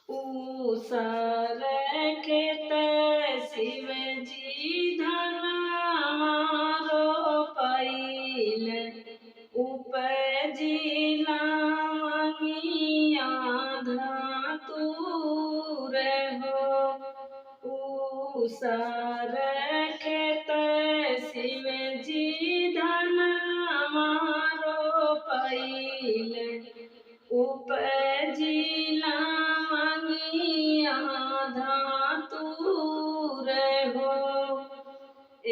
ऊसर खेत शिव जी धनवा रोपैल उपजिला मंगिया धतूर हो। ऊसर खेत शिव जी धनवा रोपैल उपजिला मंगिया धतूर हो।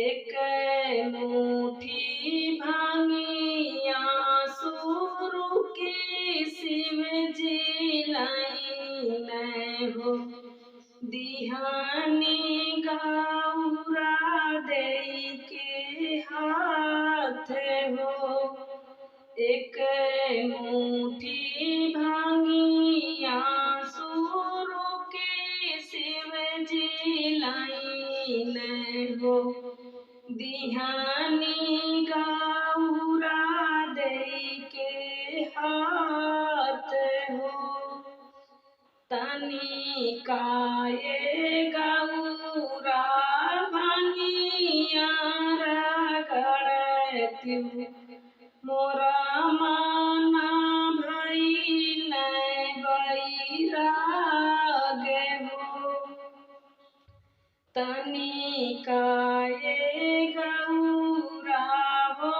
एक मुट्ठी भांगिया सुरु की शिव जी लाइन हो। दिहानी गौरा दे के हाथ हो। एक मुट्ठी भांगिया सुरु के शिव जी लाइन हो। दिहानी गौरा दे के हाथ हो। तनी काये गौरा भांगिया रगड़त्यु मोरा माना भइल बैराग हो। तनी काये गौरा हो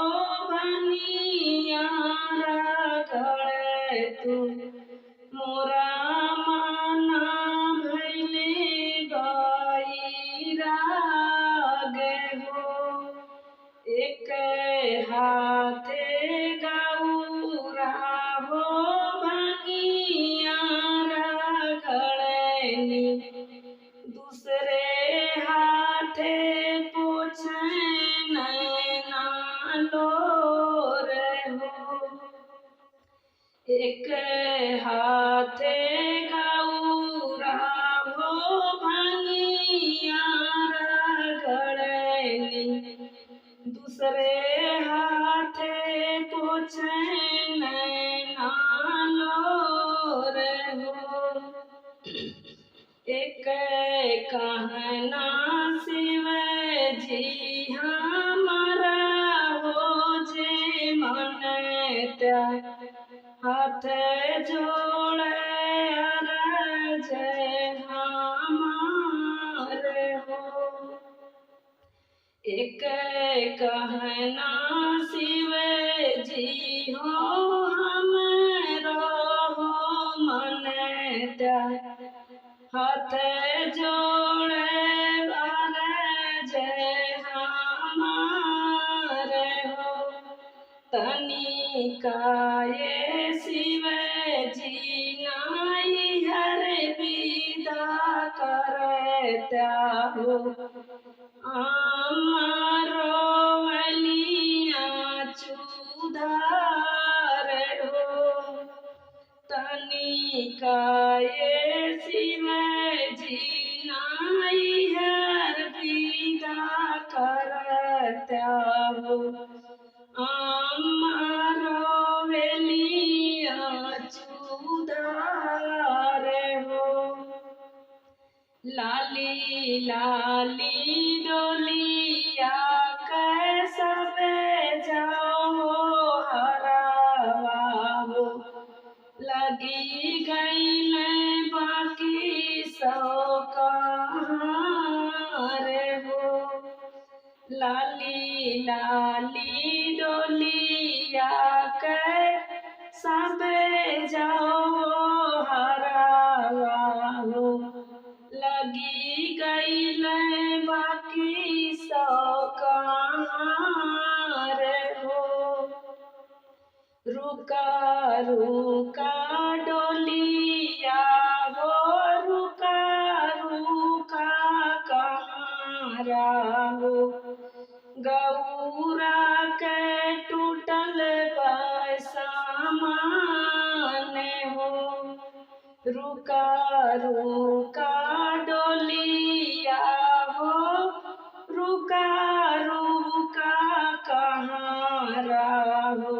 भांगिया रगड़त्यु मोरा माना भइले बैराग हो। एक हाथे गौरा हो भांगिया रगड़नी दूसरे हाथे पोछे नैना लोर हो। एक हाथे गौरा हो भांगिया रगड़नी दूसरे हाथे पोछे नैना लोर हो। एक कहना शिव जी हमारा हो जे मन त्या हाथ जोड़े अरज हमार हो। एक कहना शिव जी हो हमरो हो मन त्या हाथ जोड़े अरज हमार हो। तनी काये शिव जी नाई हर विदा करत्या हो। आमारो वलिया चूधार हो। तनी काये शिव जी नाई हर विदा करत्या हो। आमारो वलिया चूधार हो। लाली लाली डोलिया कैसब जाओ हरावा हो। लगी गईल बाकी सौ कहार हो। लाली लाली डोलिया कैसब जाओ हरावा हो। लगी गईल बाकी सौ कहार हो। रुका रुका डोलिया हो रुका रुका कहारा हो। गौरा के टूटल सामान हो। रुका रुका डोलिया हो रुका रुका कहारा हो।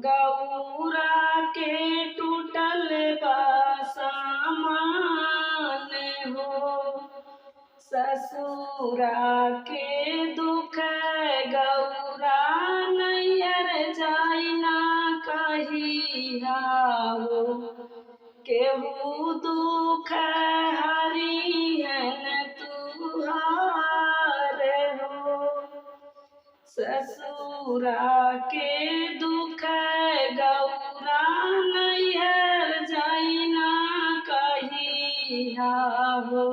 गौरा के टूटल सामान ससुरा के दुख गौरा नैयर जाई ना कहिया हो। केहू दुख हरिहन तुहार हो। ससुरा के दुख गौरा नैहर जाई ना कहिया हो।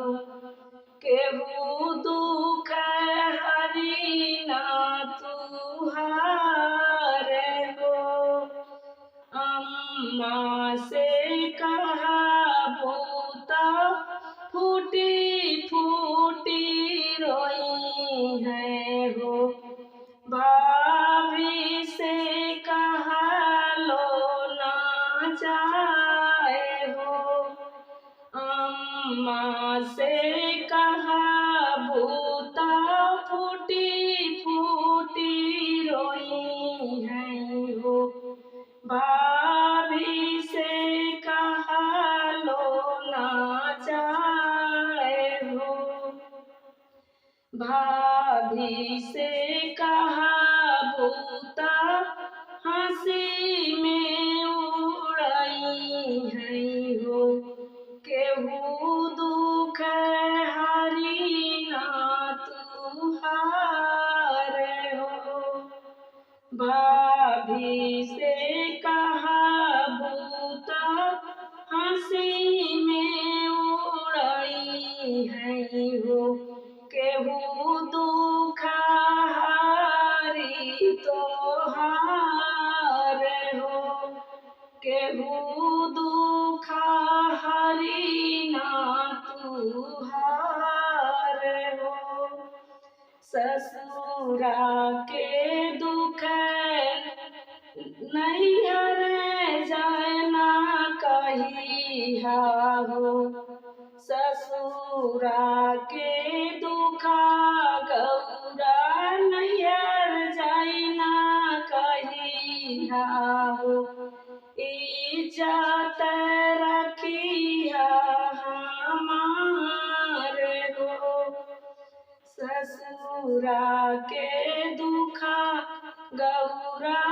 केहू दुख हरि ना तुहार हो। अम्मा से कहा बूता फूटी फूटी रोई है हो। भाभी से कहा लो ना जाए हो। अम्मा से कहा बूता फूटी फूटी रोई है हो। भाभी से कहा लो ना जाए हो। भाभी से कहा बूता हंसी में उड़ाई है हो। केहू दुख हरि ना तुहार हो। भाभी से कहा बूता हंसी में उड़ाई है हो। केहू दुख हरि तोहार हो। केहू दुख हरि ना तुहार हो। ससुरा के दुख नैहर जाए ना कहिया हो। ससुरा के दुख गौरा नैहर जाए ना कहिया हो। इज्जत रखिया हमार हो। ससुरा के दुख गौरा